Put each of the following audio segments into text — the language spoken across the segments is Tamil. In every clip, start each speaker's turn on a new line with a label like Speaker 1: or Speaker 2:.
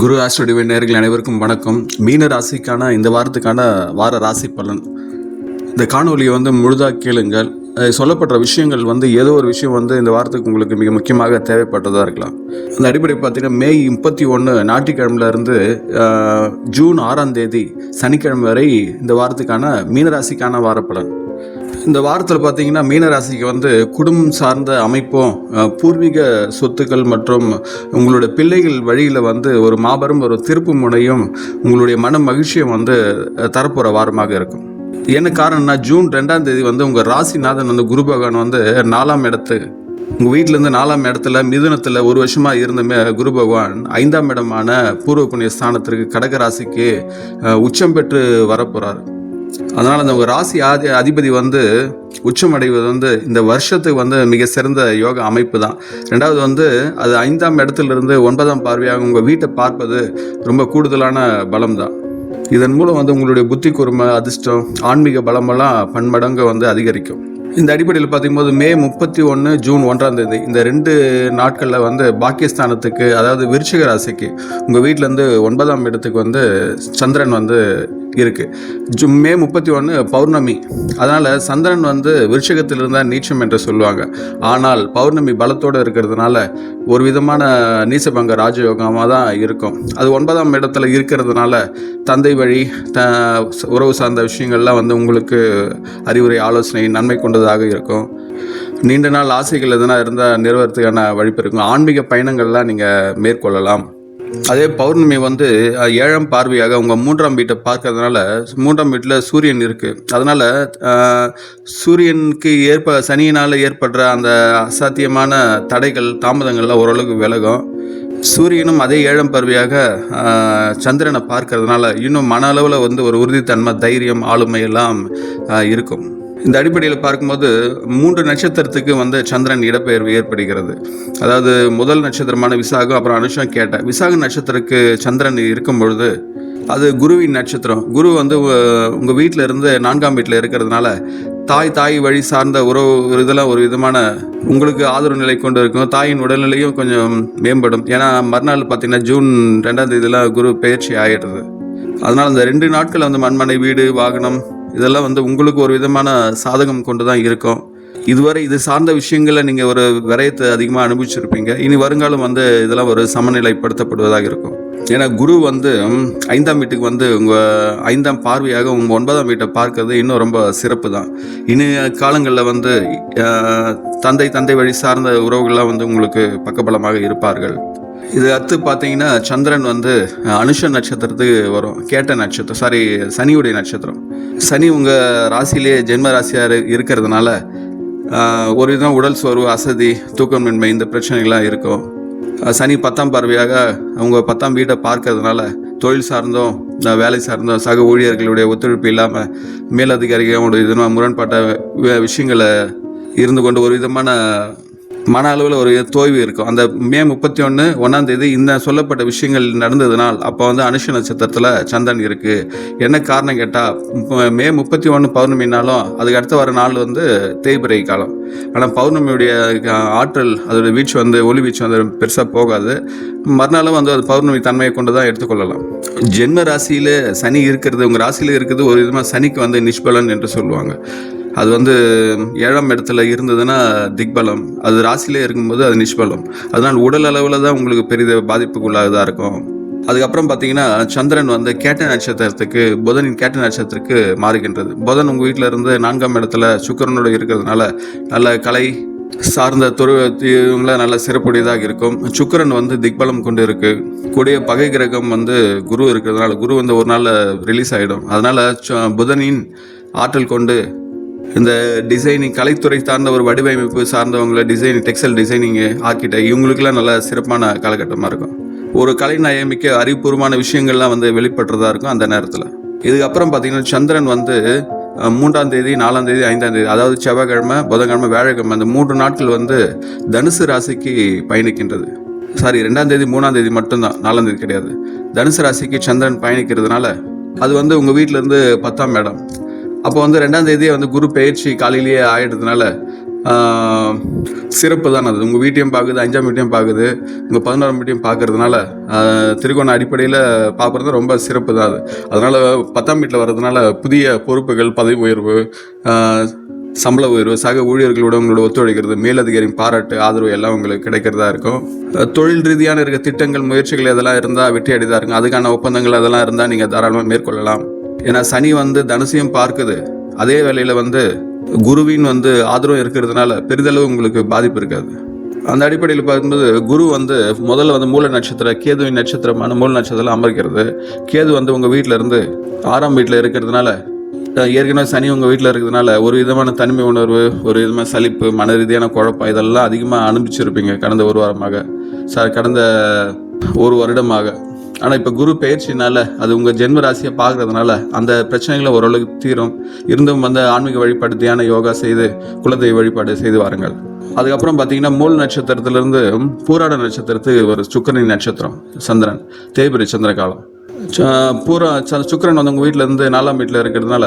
Speaker 1: குரு ஆஸ்ட்ரோடிவை நேயர்கள் அனைவருக்கும் வணக்கம். மீன ராசிக்கான இந்த வாரத்துக்கான வார ராசி பலன். இந்த காணொலியை முழுதாக கேளுங்கள். சொல்லப்படுற விஷயங்கள் ஏதோ ஒரு விஷயம் இந்த வாரத்துக்கு உங்களுக்கு மிக முக்கியமாக தேவைப்பட்டதாக இருக்கலாம். அந்த அடிப்படை பார்த்தீங்கன்னா, மே 31 ஞாயிற்றுக்கிழமையிலிருந்து ஜூன் 6ஆம் தேதி சனிக்கிழமை வரை இந்த வாரத்துக்கான மீனராசிக்கான வார பலன். இந்த வாரத்தில் பார்த்தீங்கன்னா, மீனராசிக்கு குடும்பம் சார்ந்த அமைப்பும் பூர்வீக சொத்துக்கள் மற்றும் உங்களுடைய பிள்ளைகள் வழியில் ஒரு மாபெரும் ஒரு திருப்பு முனையும் உங்களுடைய மன மகிழ்ச்சியும் தரப்போகிற வாரமாக இருக்கும். என்ன காரணம்னா, ஜூன் 2ஆம் தேதி உங்கள் ராசிநாதன் குரு பகவான் 4ஆம் இடத்து உங்கள் வீட்டிலேருந்து 4ஆம் இடத்துல மிதுனத்தில் ஒரு வருஷமாக இருந்த குரு பகவான் 5ஆம் இடமான பூர்வ புண்ணிய ஸ்தானத்திற்கு கடக ராசிக்கு உச்சம் பெற்று வரப்போகிறார். அதனால் அந்த உங்கள் ராசி அதிபதி உச்சம் அடைவது இந்த வருஷத்துக்கு மிக சிறந்த யோக அமைப்பு தான். ரெண்டாவது அது 5ஆம் இடத்துலேருந்து 9ஆம் பார்வையாக உங்கள் வீட்டை பார்ப்பது ரொம்ப கூடுதலான பலம் தான். இதன் மூலம் உங்களுடைய புத்தி கூர்மை, அதிர்ஷ்டம், ஆன்மீக பலமெல்லாம் பன்மடங்கு அதிகரிக்கும். இந்த அடிப்படையில் பார்க்கும்போது மே 31 ஜூன் 1ஆம் தேதி இந்த 2 நாட்களில் பாக்கியஸ்தானத்துக்கு, அதாவது விருச்சிக ராசிக்கு உங்கள் வீட்டிலேருந்து 9ஆம் இடத்துக்கு சந்திரன் இருக்குது. மே 31 பௌர்ணமி. அதனால் சந்திரன் விருச்சிகத்தில் இருந்தால் நீச்சம் என்று சொல்லுவாங்க. ஆனால் பௌர்ணமி பலத்தோடு இருக்கிறதுனால ஒரு விதமான நீசபங்க ராஜயோகமாக தான் இருக்கும். அது 9ஆம் இடத்துல இருக்கிறதுனால தந்தை வழி உறவு சார்ந்த விஷயங்கள்லாம் உங்களுக்கு அறிவுரை, ஆலோசனை, நன்மை கொண்டதாக இருக்கும். நீண்ட நாள் ஆசைகள் எதனா இருந்தால் நிறைவேறதுக்கான வாய்ப்பு இருக்கும். ஆன்மீக பயணங்கள்லாம் நீங்கள் மேற்கொள்ளலாம். அதே பௌர்ணமி 7ஆம் பார்வையாக உங்கள் 3ஆம் வீட்டை பார்க்கறதுனால 3ஆம் வீட்டில் சூரியன் இருக்குது. அதனால் சூரியனுக்கு சனியினால் ஏற்படுற அந்த அசாத்தியமான தடைகள், தாமதங்கள்லாம் ஓரளவுக்கு விலகும். சூரியனும் அதே 7ஆம் பார்வையாக சந்திரனை பார்க்கறதுனால இன்னும் மன அளவில் ஒரு உறுதித்தன்மை, தைரியம், ஆளுமை எல்லாம் இருக்கும். இந்த அடிப்படையில் பார்க்கும்போது 3 நட்சத்திரத்துக்கு சந்திரன் இடப்பெயர்வு ஏற்படுகிறது. அதாவது முதல் நட்சத்திரமான விசாகம், அப்புறம் அனுஷம், கேட்ட. விசாக நட்சத்திரத்துக்கு சந்திரன் இருக்கும் பொழுது அது குருவின் நட்சத்திரம். குரு உங்கள் வீட்டில் இருந்து 4ஆம் வீட்டில் இருக்கிறதுனால தாய் வழி சார்ந்த உறவு இதெல்லாம் ஒரு விதமான உங்களுக்கு ஆதரவு நிலை கொண்டு இருக்கும். தாயின் உடல்நிலையும் கொஞ்சம் மேம்படும். ஏன்னா மறுநாள் பார்த்தீங்கன்னா ஜூன் 2ஆம் தேதியெல்லாம் குரு பயிற்சி ஆகிடுறது. அதனால் அந்த 2 நாட்கள் மண்மனை, வீடு, வாகனம் இதெல்லாம் உங்களுக்கு ஒரு விதமான சாதகம் கொண்டு தான் இருக்கும். இதுவரை இது சார்ந்த விஷயங்களை நீங்கள் ஒரு விரயத்தை அதிகமாக அனுபவிச்சிருப்பீங்க. இனி வருங்காலம் இதெல்லாம் ஒரு சமநிலைப்படுத்தப்படுவதாக இருக்கும். ஏன்னா குரு 5ஆம் வீட்டுக்கு உங்கள் 5ஆம் பார்வையாக உங்கள் 9ஆம் வீட்டை பார்க்கறது இன்னும் ரொம்ப சிறப்பு தான். இனி காலங்களில் தந்தை வழி சார்ந்த உறவுகள்லாம் உங்களுக்கு பக்கபலமாக இருப்பார்கள். இது அடுத்து பார்த்தீங்கன்னா, சந்திரன் அனுஷ நட்சத்திரத்துக்கு வரும். கேட்ட நட்சத்திரம், சனியுடைய நட்சத்திரம். சனி உங்கள் ராசியிலே ஜென்ம ராசியாக இருக்கிறதுனால ஒரு விதம் உடல் சோர்வு, அசதி, தூக்கமின்மை இந்த பிரச்சனைகள்லாம் இருக்கும். சனி 10ஆம் பார்வையாக அவங்க 10ஆம் வீட்டை பார்க்கறதுனால தொழில் சார்ந்தோம், வேலை சார்ந்தோம், சக ஊழியர்களுடைய ஒத்துழைப்பு இல்லாமல் மேலதிகாரிகளோட இதனால் முரண்பட்ட விஷயங்களை இருந்து கொண்டு ஒரு விதமான மன அளவில் ஒரு தோய்வு இருக்கும். அந்த மே 31 1ஆம் தேதி இந்த சொல்லப்பட்ட விஷயங்கள் நடந்ததுனால் அப்போ அனுஷ நட்சத்திரத்தில் சந்திரன் இருக்குது. என்ன காரணம் கேட்டால், மே 31 பௌர்ணமினாலும் அதுக்கு அடுத்த வர நாள் தேய்பிறை காலம். ஆனால் பௌர்ணமியுடைய ஆற்றல், அதோடய வீச்சு ஒளி வீச்சு பெருசாக போகாது. மறுநாளும் அது பௌர்ணமி தன்மையை கொண்டு தான் எடுத்துக்கொள்ளலாம். ஜென்ம ராசியில் சனி இருக்கிறது, உங்கள் ராசியில் இருக்கிறது ஒரு விதமாக சனிக்கு நிஷ்பலன் என்று சொல்லுவாங்க. அது 7ஆம் இடத்துல இருந்ததுன்னா திக்பலம், அது ராசியிலே இருக்கும்போது அது நிஷ்பலம். அதனால் உடல் அளவில் தான் உங்களுக்கு பெரிய பாதிப்புக்குள்ளாகதான் இருக்கும். அதுக்கப்புறம் பார்த்தீங்கன்னா, சந்திரன் கேட்ட நட்சத்திரத்துக்கு, புதனின் கேட்ட நட்சத்திரத்துக்கு மாறுகின்றது. புதன் உங்கள் வீட்டில் இருந்து 4ஆம் இடத்துல சுக்கிரனோடு இருக்கிறதுனால நல்ல கலை சார்ந்த துறைகளை நல்ல சிறப்புடையதாக இருக்கும். சுக்கிரன் திக்பலம் கொண்டு இருக்கு. கூடிய பகை கிரகம் குரு இருக்கிறதுனால குரு ஒரு நாளில் ரிலீஸ் ஆகிடும். அதனால் புதனின் ஆற்றல் கொண்டு இந்த டிசைனிங், கலைத்துறை சார்ந்த ஒரு வடிவமைப்பு சார்ந்தவங்களை, டிசைனிங், டெக்ஸ்டைல் டிசைனிங், ஆர்கிடெக்ட், இவங்களுக்கெல்லாம் நல்ல சிறப்பான காலகட்டமாக இருக்கும். ஒரு கலை நயமிக்க அறிவுபூர்வமான விஷயங்கள்லாம் வெளிப்படுறதா இருக்கும் அந்த நேரத்தில். இதுக்கப்புறம் பார்த்தீங்கன்னா, சந்திரன் 3ஆம் தேதி, 4ஆம் தேதி, 5ஆம் தேதி, அதாவது செவ்வாய்க்கிழமை, புதன்கிழமை, வியாழக்கிழமை, அந்த 3 நாட்கள் தனுசு ராசிக்கு பயணிக்கின்றது. 2ஆம் தேதி, 3ஆம் தேதி மட்டும்தான், 4ஆம் தேதி கிடையாது. தனுசு ராசிக்கு சந்திரன் பயணிக்கிறதுனால அது உங்கள் வீட்டிலேருந்து 10ஆம் இடம். அப்போ 2ஆம் தேதியே குரு பயிற்சி காலையிலேயே ஆகிடுறதுனால சிறப்பு தான் அது. உங்கள் வீட்டையும் பார்க்குது, 5ஆம் வீட்டையும் பார்க்குது, உங்கள் 11ஆம் வீட்டையும் பார்க்கறதுனால திரிகோண அடிப்படையில் பார்க்குறது ரொம்ப சிறப்பு தான் அது. அதனால் 10ஆம் வீட்டில் வர்றதுனால புதிய பொறுப்புகள், பதவி உயர்வு, சம்பள உயர்வு, சக ஊழியர்களோட உங்களோட ஒத்துழைக்கிறது, மேலதிகாரியின் பாராட்டு, ஆதரவு எல்லாம் உங்களுக்கு கிடைக்கிறதா இருக்கும். தொழில் ரீதியான இருக்க திட்டங்கள், முயற்சிகள் இதெல்லாம் இருந்தால் வெற்றி அடைதா இருக்கும். அதுக்கான ஒப்பந்தங்கள் அதெல்லாம் இருந்தால் நீங்கள் தாராளமாக மேற்கொள்ளலாம். ஏன்னா சனி தனுசையும் பார்க்குது, அதே வேளையில் குருவின் ஆதரவு இருக்கிறதுனால பெரிதளவு உங்களுக்கு பாதிப்பு இருக்காது. அந்த அடிப்படையில் பார்க்கும்போது குரு முதல்ல மூல நட்சத்திரம், கேதுவின் நட்சத்திரமான மூல நட்சத்திரம் அமர்க்கிறது. கேது உங்கள் வீட்டில் இருந்து 6ஆம் வீட்டில் இருக்கிறதுனால, ஏற்கனவே சனி உங்கள் வீட்டில் இருக்கிறதுனால ஒரு விதமான தனிமை உணர்வு, ஒரு விதமான சலிப்பு, மன ரீதியான குழப்பம் இதெல்லாம் அதிகமாக அனுபவிச்சிருப்பீங்க கடந்த ஒரு வாரமாக, கடந்த ஒரு வருடமாக. ஆனால் இப்போ குரு பயிற்சினால அது உங்கள் ஜென்ம ராசியை பார்க்கறதுனால அந்த பிரச்சனைகளை ஓரளவுக்கு தீரும். இருந்தும் ஆன்மீக வழிபாடு, தியான யோகா செய்து குலதெய்வ வழிபாடு செய்து வாருங்கள். அதுக்கப்புறம் பார்த்தீங்கன்னா மூல நட்சத்திரத்திலிருந்து பூராட நட்சத்திரத்துக்கு ஒரு சுக்கிரனின் நட்சத்திரம், சந்திரன், தேய்பிரை சந்திர காலம். சுக்கிரன் உங்கள் வீட்டில் இருந்து 4ஆம் வீட்டில் இருக்கிறதுனால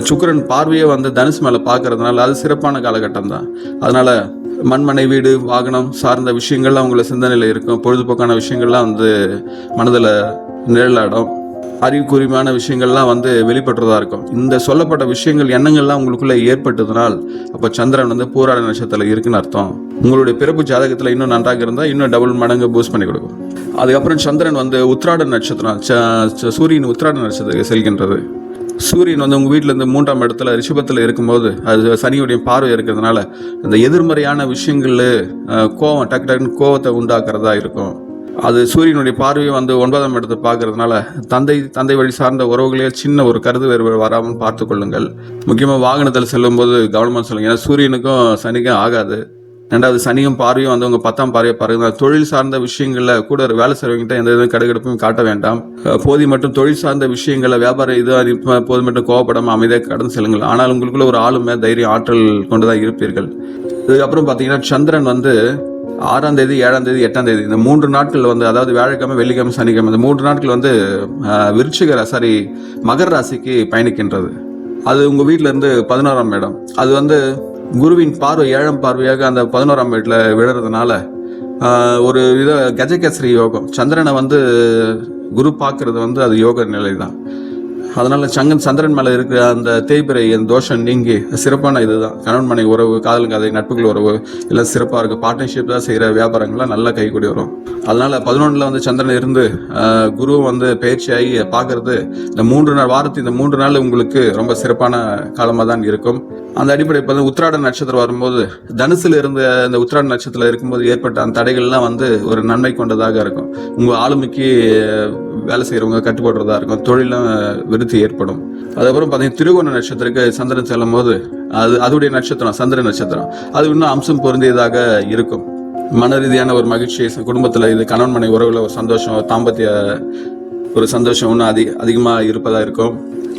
Speaker 1: சுக்கிரன் பார்வையே தனுசு மேலே பார்க்கறதுனால அது சிறப்பான காலகட்டம் தான். அதனால மண்மனை, வீடு, வாகனம் சார்ந்த விஷயங்கள்லாம் உங்களை சிந்தனையில் இருக்கும். பொழுதுபோக்கான விஷயங்கள்லாம் மனதில் நிழலாடும். அறிவுக்குரியமான விஷயங்கள்லாம் வெளிப்படுறதா இருக்கும். இந்த சொல்லப்பட்ட விஷயங்கள், எண்ணங்கள்லாம் உங்களுக்குள்ள ஏற்பட்டதுனால் அப்போ சந்திரன் பூராட நட்சத்திரத்தில் இருக்குன்னு அர்த்தம். உங்களுடைய பிறப்பு ஜாதகத்தில் இன்னும் நன்றாக இருந்தால் இன்னும் டபுள் மடங்கு பூஸ்ட் பண்ணி கொடுக்கும். அதுக்கப்புறம் சந்திரன் உத்திராட நட்சத்திரம், சூரியன் உத்திராட நட்சத்திரத்துக்கு செல்கின்றது. சூரியன் உங்கள் வீட்டிலேருந்து 3ஆம் இடத்துல ரிஷபத்தில் இருக்கும்போது அது சனியுடைய பார்வை இருக்கிறதுனால இந்த எதிர்மறையான விஷயங்கள், கோவம், டக்குன்னு கோவத்தை உண்டாக்குறதா இருக்கும். அது சூரியனுடைய பார்வையை 9ஆம் இடத்தை பார்க்கறதுனால தந்தை வழி சார்ந்த உறவுகளே சின்ன ஒரு கருத்து வேறுபாடு வராமல் பார்த்து கொள்ளுங்கள். முக்கியமாக வாகனத்தில் செல்லும்போது கவனமாக சொல்லுங்கள். ஏன்னா சூரியனுக்கும் சனிக்கும் ஆகாது. 2வது சனியும் பார்வையும் உங்கள் 10ஆம் பார்வையை பாருங்க. தொழில் சார்ந்த விஷயங்களில் கூட வேலை செய்வங்கிட்ட எந்த வித கடுகடுப்பும் காட்ட வேண்டாம். போதி மட்டும் தொழில் சார்ந்த விஷயங்களில் வியாபாரம் போது மட்டும் கோவப்படாமல் அமைதியாக கடந்து செல்லுங்கள். ஆனால் உங்களுக்குள்ள ஒரு ஆளுமை, தைரியம், ஆற்றல் கொண்டுதான் இருப்பீர்கள். இதுக்கப்புறம் பார்த்தீங்கன்னா சந்திரன் 6ஆம் தேதி, 7ஆம் தேதி, 8ஆம் தேதி இந்த 3 நாட்கள் அதாவது வியாழக்கிழமை, வெள்ளிக்கிழமை, சனிக்கிழமை இந்த 3 நாட்கள் மகர ராசிக்கு பயணிக்கின்றது. அது உங்கள் வீட்டில் இருந்து 11ஆம் இடம். அது குருவின் பார்வை 7ஆம் பார்வையாக அந்த 11ஆம் வீட்டில் விழுறதுனால ஒரு வித கஜகேசரி யோகம். சந்திரனை குரு பார்க்கறது அது யோக நிலை தான். அதனால சந்திரன் மேலே இருக்கிற அந்த தேய்பிரை தோஷம் நீங்கி சிறப்பான இதுதான். கணவன் மனைவி உறவு, காதல் கதை, நட்புகள் உறவு எல்லாம் சிறப்பாக இருக்குது. பார்ட்னர்ஷிப் தான் செய்கிற வியாபாரங்கள்லாம் நல்லா கைகூடி வரும். அதனால 11ல் சந்திரன் இருந்து குரு பயிற்சியாகி பார்க்கறது இந்த 3 நாள் வாரத்து இந்த 3 நாள் உங்களுக்கு ரொம்ப சிறப்பான காலமாக தான் இருக்கும். அந்த அடிப்படை இப்போ உத்திராட நட்சத்திரம் வரும்போது தனுசுல இருந்த இந்த உத்திராட நட்சத்திரத்தில் இருக்கும்போது ஏற்பட்ட அந்த தடைகள்லாம் ஒரு நன்மை கொண்டதாக இருக்கும். உங்கள் ஆளுமைக்கு வேலை செய்கிறவங்க கட்டுப்படுறதா இருக்கும். தொழிலும் விருத்தி ஏற்படும். அதுக்கப்புறம் பார்த்தீங்கன்னா திரிகோண நட்சத்திரத்துக்கு சந்திரன் செல்லும் போது அதுடைய நட்சத்திரம் சந்திர நட்சத்திரம் அது இன்னும் அம்சம் பொருந்தியதாக இருக்கும். மன ரீதியான ஒரு மகிழ்ச்சி, குடும்பத்தில் இது கணவன் மனைவி உறவுல ஒரு சந்தோஷம், தாம்பத்திய ஒரு சந்தோஷம் இன்னும் அதிகமாக இருப்பதா இருக்கும்.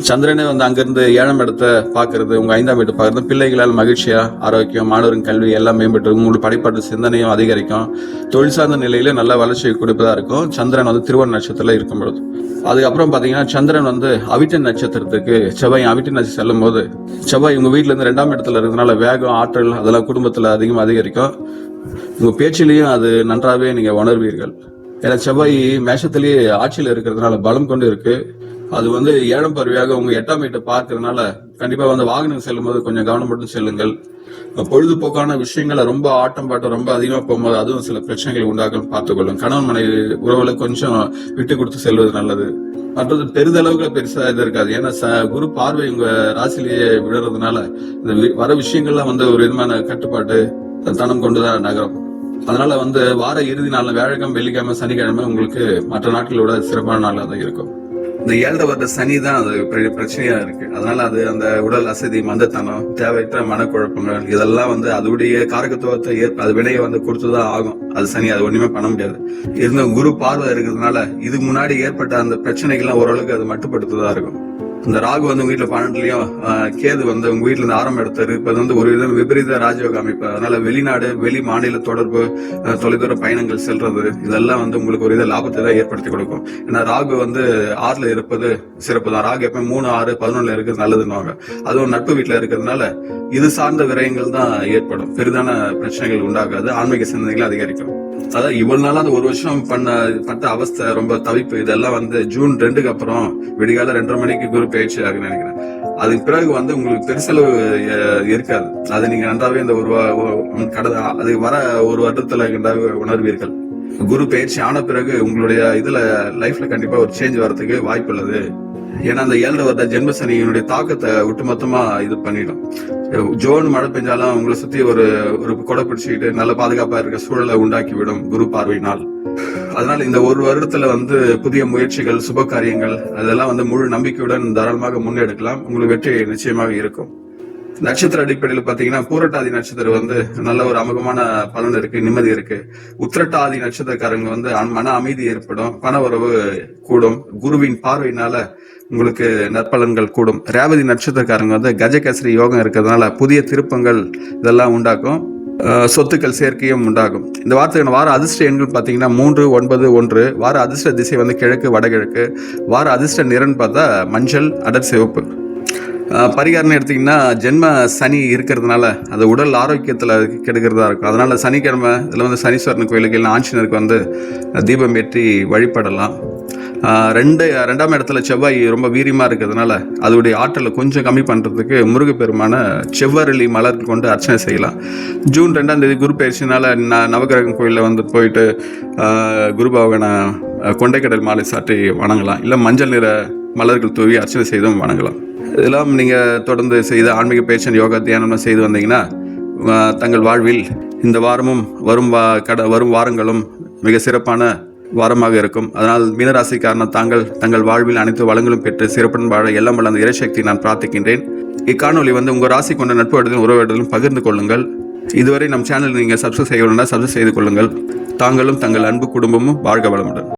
Speaker 1: சந்திரனே அங்கிருந்து 7ஆம் இடத்தை பார்க்கறது, உங்க 5ஆம் இடத்தை பார்க்கறது, பிள்ளைகளால் மகிழ்ச்சியா, ஆரோக்கியம், மாணவரின் கல்வி எல்லாம் மேம்பட்டு உங்களுக்கு படிப்பாட்டு சிந்தனையும் அதிகரிக்கும். தொழில் சார்ந்த நிலையில நல்ல வளர்ச்சியை கொடுப்பதா இருக்கும். சந்திரன் திருவோண நட்சத்திரத்துல இருக்கும் பொழுது. அதுக்கப்புறம் பாத்தீங்கன்னா சந்திரன் அவிட்ட நட்சத்திரத்துக்கு செவ்வாய் அவிட்ட நட்சத்திரம் செல்லும் போது செவ்வாய் உங்க வீட்டுல இருந்து 2ஆம் இடத்துல இருக்கிறதுனால வேகம், ஆற்றல் அதெல்லாம் குடும்பத்துல அதிகமாக அதிகரிக்கும். உங்க பேச்சிலையும் அது நன்றாகவே நீங்க உணர்வீர்கள். ஏன்னா செவ்வாய் மேஷத்திலேயே ஆட்சியில் இருக்கிறதுனால பலம் கொண்டு இருக்கு. அது 7ஆம் பார்வையாக உங்க 8ஆம் வீட்டை பார்க்கறதுனால கண்டிப்பா வாகனம் செல்லும் போது கொஞ்சம் கவனம் மட்டும் செல்லுங்கள். பொழுதுபோக்கான விஷயங்களை ரொம்ப ஆட்டம் பாட்டம் ரொம்ப அதிகமா போகும்போது அதுவும் சில பிரச்சனைகளை உண்டாக்கும் பார்த்துக்கொள்ளும். கணவன் மனைவி உறவுல கொஞ்சம் விட்டு கொடுத்து செல்வது நல்லது. மற்றது பெரிதளவுக்கு பெருசா இது இருக்காது. ஏன்னா குரு பார்வை உங்க ராசிலேயே விடுறதுனால இந்த வர விஷயங்கள்லாம் ஒரு விதமான கட்டுப்பாட்டு தனம் கொண்டுதான் நகரம். அதனால வார இறுதி நாள்ல வியாழக்கிழமை, வெள்ளிக்கிழமை, சனிக்கிழமை உங்களுக்கு மற்ற நாட்களோட சிறப்பான நாளாக தான் இருக்கும். இந்த 7 வருட சனி தான் அது பெரிய பிரச்சனையா இருக்கு. அதனால அது அந்த உடல் அசதி, மந்தத்தனம், தேவையற்ற மனக்குழப்பங்கள் இதெல்லாம் அதோடைய காரகத்துவத்தை அது வினையை கொடுத்துதான் ஆகும். அது சனி, அது ஒண்ணுமே பண்ண முடியாது. இருந்த குரு பார்வை இருக்கிறதுனால இதுக்கு முன்னாடி ஏற்பட்ட அந்த பிரச்சனைகள்லாம் ஓரளவுக்கு அது மட்டுப்படுத்துதான் இருக்கும். இந்த ராகு வந்து உங்க வீட்டுல 12லயும் கேது வந்து உங்க வீட்டுல இருந்து ஆரம்பம் எடுத்தாரு. இப்ப வந்து ஒரு விதம் விபரீத ராஜயோக அமைப்பு. அதனால வெளிநாடு வெளி மாநில தொடர்பு, தொலைதூர பயணங்கள் செல்றது, இதெல்லாம் வந்து உங்களுக்கு ஒரு இதை லாபத்தை தான் ஏற்படுத்தி கொடுக்கும். ஏன்னா ராகு வந்து 6ல இருப்பது சிறப்பு தான். ராகு எப்ப 3, 6, 11ல இருக்கிறது நல்லதுன்னுவாங்க. அதுவும் நட்பு வீட்டுல இருக்கிறதுனால இது சார்ந்த விரயங்கள் தான் ஏற்படும். பெரிதான பிரச்சனைகள் உண்டாகாது. ஆன்மீக சிந்தனைகள் அதிகரிக்கும். அதான் இவ்வளவு நாளா அந்த ஒரு வருஷம் பட்ட அவஸ்தை, ரொம்ப தவிப்பு, இதெல்லாம் வந்து ஜூன் 2க்கு அப்புறம் விடிகால 2:30 மணிக்கு குரு பயிற்சி ஆகுன்னு நினைக்கிறேன். அதுக்கு பிறகு வந்து உங்களுக்கு பெருசளவு இருக்காது. அது நீங்க நன்றாவே இந்த அது வர ஒரு வருடத்துல நன்றாக உணர்வீர்கள். குரு பயிற்சி ஆன பிறகு உங்களுடைய இதுல லைஃப்ல கண்டிப்பா ஒரு சேஞ்ச் வரதுக்கு வாய்ப்பு உள்ளது. ஏன்னா அந்த 7 வருட ஜென்ம சனியினுடைய தாக்கத்தை ஒட்டுமொத்தமா இது பண்ணிடும். ஜோன் மழை பெஞ்சாலும் உங்களை சுத்தி ஒரு கொடை பிடிச்சிக்கிட்டு நல்ல பாதுகாப்பா இருக்க சூழலை உண்டாக்கி விடும் குரு பார்வையினால். அதனால இந்த ஒரு வருடத்துல வந்து புதிய முயற்சிகள், சுப காரியங்கள், அதெல்லாம் வந்து முழு நம்பிக்கையுடன் தாராளமாக முன்னெடுக்கலாம். உங்களுக்கு வெற்றி நிச்சயமாக இருக்கும். நட்சத்திர அடிப்படையில் பாத்தீங்கன்னா பூரட்டாதி நட்சத்திரம் வந்து நல்ல ஒரு அமோகமான பலன் இருக்கு, நிம்மதி இருக்கு. உத்திரட்டாதி நட்சத்திரக்காரங்க வந்து மன அமைதி ஏற்படும், பண உறவு கூடும். குருவின் பார்வையினால உங்களுக்கு நற்பலன்கள் கூடும். ரேவதி நட்சத்திரக்காரங்க வந்து கஜகேசரி யோகம் இருக்கிறதுனால புதிய திருப்பங்கள் இதெல்லாம் உண்டாக்கும். சொத்துக்கள் சேர்க்கையும் உண்டாகும். இந்த வாரத்துக்கான வார அதிர்ஷ்ட எண்கள் பார்த்தீங்கன்னா 3, 9, 1. வார அதிர்ஷ்ட திசை வந்து கிழக்கு, வடகிழக்கு. வார அதிர்ஷ்ட நிறம்னு பார்த்தா மஞ்சள், அடர் சிவப்பு. பரிகாரம்னு எடுத்திங்கன்னா ஜென்ம சனி இருக்கிறதுனால அது உடல் ஆரோக்கியத்தில் கெடுக்கிறதா இருக்கும். அதனால் சனிக்கிழமை இதில் வந்து சனீஸ்வரன் கோயிலுக்கு இல்லை ஆஞ்சநேயருக்கு வந்து தீபம் ஏற்றி வழிபடலாம். 2ஆம் இடத்துல செவ்வாய் ரொம்ப வீரியமாக இருக்கிறதுனால அதோடைய ஆற்றலை கொஞ்சம் கம்மி பண்ணுறதுக்கு முருகப்பெருமான செவ்வரளி மலர்கள் கொண்டு அர்ச்சனை செய்யலாம். ஜூன் 2ஆம் தேதி குரு பயிற்சினால நவகிரகம் கோயிலில் வந்து போயிட்டு குரு பகவானை கொண்டைக்கடல் மாலை சாற்றி வணங்கலாம். இல்லை மஞ்சள் நிற மலர்கள் தூவி அர்ச்சனை செய்தும் வணங்கலாம். இதெல்லாம் நீங்கள் தொடர்ந்து செய்து ஆன்மீக பயிற்சி, யோகா, தியானம் செய்து வந்தீங்கன்னா தங்கள் வாழ்வில் இந்த வாரமும் வரும் வாரங்களும் மிக சிறப்பான வாரமாக இருக்கும். அதனால் மீனராசிக்காரன தங்கள் வாழ்வில் அனைத்து வளங்களும் பெற்று சிறப்புடன் வாழ எல்லாம் வல்ல அந்த இறைசக்தி நான் பிரார்த்திக்கின்றேன். இக்காணொலி வந்து உங்கள் ராசி கொண்ட நட்பு இடத்திலும் உறவு பகிர்ந்து கொள்ளுங்கள். இதுவரை நம் சேனல் நீங்கள் சப்ஸ்கிரைப் செய்யணும்னா சப்ஸ்கிரைப் செய்து கொள்ளுங்கள். தாங்களும் தங்கள் அன்பு குடும்பமும் வாழ்க வளமுடன்.